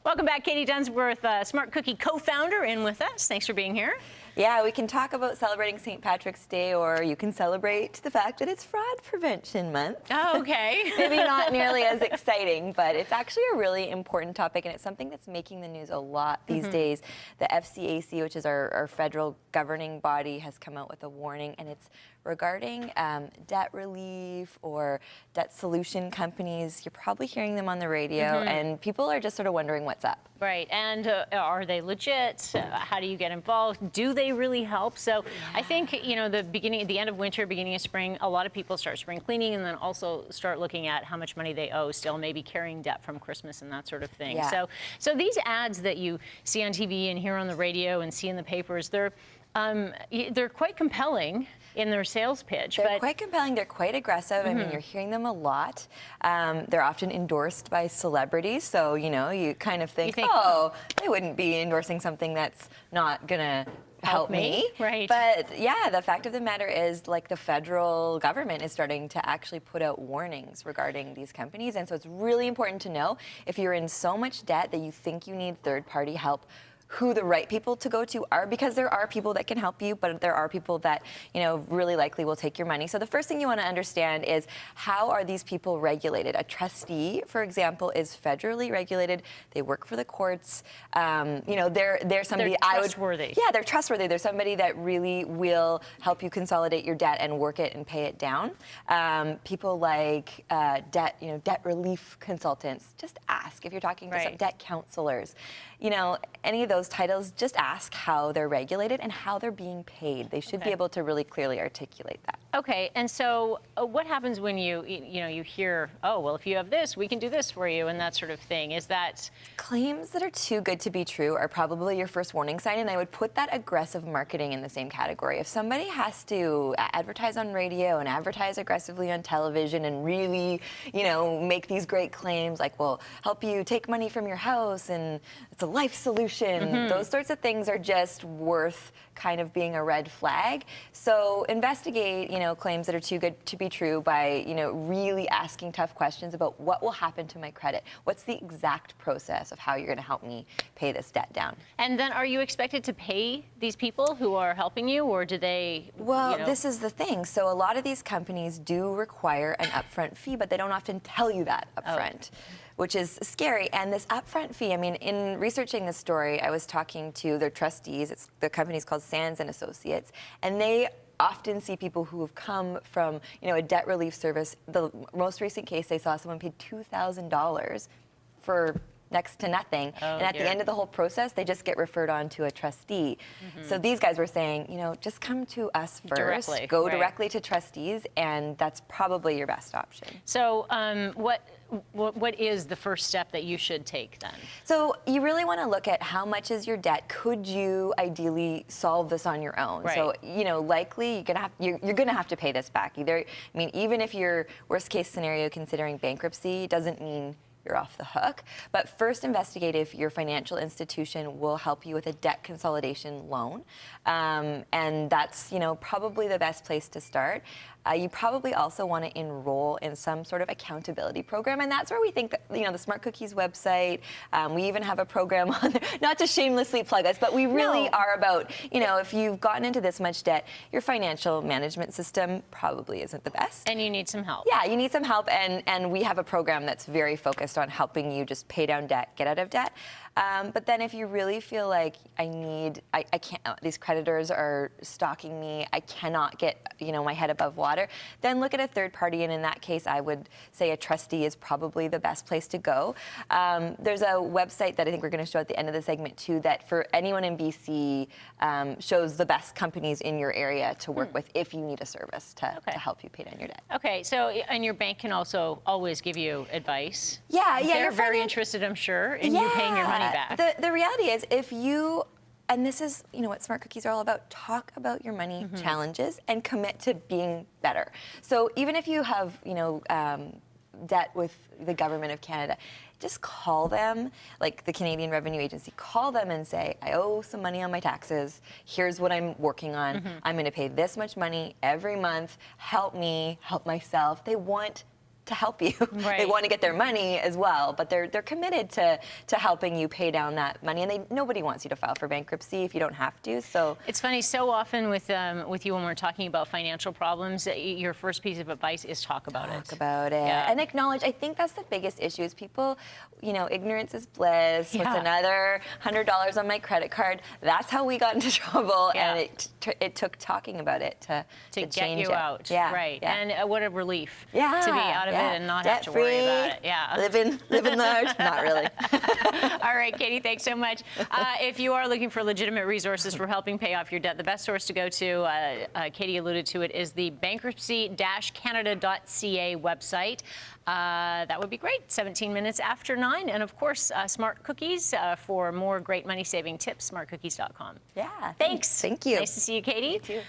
Welcome back, Katie Dunsworth, Smart Cookie co-founder, in with us. Thanks for being here. Yeah, we can talk about celebrating St. Patrick's Day, or you can celebrate the fact that it's Fraud Prevention Month. Oh, okay. Maybe not nearly as exciting, but it's actually a really important topic, and it's something that's making the news a lot these days. The FCAC, which is our federal governing body, has come out with a warning, and it's regarding debt relief or debt solution companies. You're probably hearing them on the radio, and people are just sort of wondering what's up. Right, and are they legit? How do you get involved? Do they really help? So I think, you know, the end of winter, beginning of spring, a lot of people start spring cleaning and then also start looking at how much money they owe still, maybe carrying debt from Christmas and that sort of thing. Yeah. So these ads that you see on TV and hear on the radio and see in the papers, they're quite compelling in their sales pitch. They're quite compelling. They're quite aggressive. I mean, you're hearing them a lot. They're often endorsed by celebrities. So, you know, you kind of think, oh, they wouldn't be endorsing something that's not going to help me. Right. But yeah, the fact of the matter is, like, the federal government is starting to actually put out warnings regarding these companies. And so it's really important to know if you're in so much debt that you think you need third-party help, who the right people to go to are, because there are people that can help you, but there are people that, you know, really likely will take your money. So the first thing you want to understand is, how are these people regulated? A trustee, for example, is federally regulated. They work for the courts. You know, they're somebody they're trustworthy. Yeah, they're trustworthy. They're somebody that really will help you consolidate your debt and work it and pay it down. People like debt relief consultants. Just ask if you're talking to some debt counselors. You know, any of those titles, just ask how they're regulated and how they're being paid. They should be able to really clearly articulate that. Okay, and so what happens when you hear, oh, well, if you have this, we can do this for you, and that sort of thing? Is that... Claims that are too good to be true are probably your first warning sign, and I would put that aggressive marketing in the same category. If somebody has to advertise on radio and advertise aggressively on television and really, you know, make these great claims like, we'll help you take money from your house and it's a life solution, those sorts of things are just worth kind of being a red flag. So investigate, you know, claims that are too good to be true by, you know, really asking tough questions about what will happen to my credit. What's the exact process of how you're going to help me pay this debt down? And then are you expected to pay these people who are helping you, or do they... Well, this is the thing. So a lot of these companies do require an upfront fee, but they don't often tell you that upfront. Which is scary. And this upfront fee, I mean, in researching this story, I was talking to their trustees. The company's called Sands and Associates, and they often see people who have come from, you know, a debt relief service. The most recent case, they saw someone paid $2,000 for next to nothing. And at the end of the whole process, they just get referred on to a trustee. So these guys were saying, you know, just come to us first, go directly to trustees, and that's probably your best option. So what is the first step that you should take then? So you really want to look at how much is your debt. Could you ideally solve this on your own? So, you know, likely you're gonna have to pay this back. I mean, even if your worst case scenario considering bankruptcy doesn't mean you're off the hook. But first investigate if your financial institution will help you with a debt consolidation loan. And that's, you know, probably the best place to start. You probably also want to enroll in some sort of accountability program, and that's where we think that, you know, the Smart Cookies website, we even have a program on there, not to shamelessly plug us, but we really are about, you know, if you've gotten into this much debt, your financial management system probably isn't the best. And you need some help. Yeah, you need some help, and we have a program that's very focused on helping you just pay down debt, get out of debt. But then if you really feel like I can't, these creditors are stalking me, I cannot get, you know, my head above water, then look at a third party, and in that case, I would say a trustee is probably the best place to go. There's a website that I think we're going to show at the end of the segment too, that for anyone in BC shows the best companies in your area to work with if you need a service to help you pay down your debt. Okay, so, and your bank can also always give you advice. Yeah, They're very interested, I'm sure, in you paying your money back. The reality is, if you, and this is, you know, what Smart Cookies are all about, talk about your money challenges and commit to being better. So even if you have, you know, debt with the government of Canada, just call them, like the Canadian Revenue Agency, call them and say, I owe some money on my taxes, here's what I'm working on, I'm going to pay this much money every month, help me, help myself. They want to help you. Right. They want to get their money as well, but they're committed to helping you pay down that money. And nobody wants you to file for bankruptcy if you don't have to. So it's funny. So often with you when we're talking about financial problems, your first piece of advice is talk about it. Talk about it Yeah. and acknowledge. I think that's the biggest issue is people, ignorance is bliss. Yeah. What's another $100 on my credit card? That's how we got into trouble, Yeah. and it took talking about it to get change you it. out. Yeah, Right. yeah. And what a relief Yeah, to be out of it and not have to worry about it. Yeah. Living large, not really. All right, Katie, thanks so much. If you are looking for legitimate resources for helping pay off your debt, the best source to go to, Katie alluded to it, is the bankruptcy-canada.ca website. That would be great. 17 minutes after 9. And of course, Smart Cookies for more great money-saving tips, smartcookies.com. Yeah. Thanks. Thank you. Nice to see you, Katie. You too.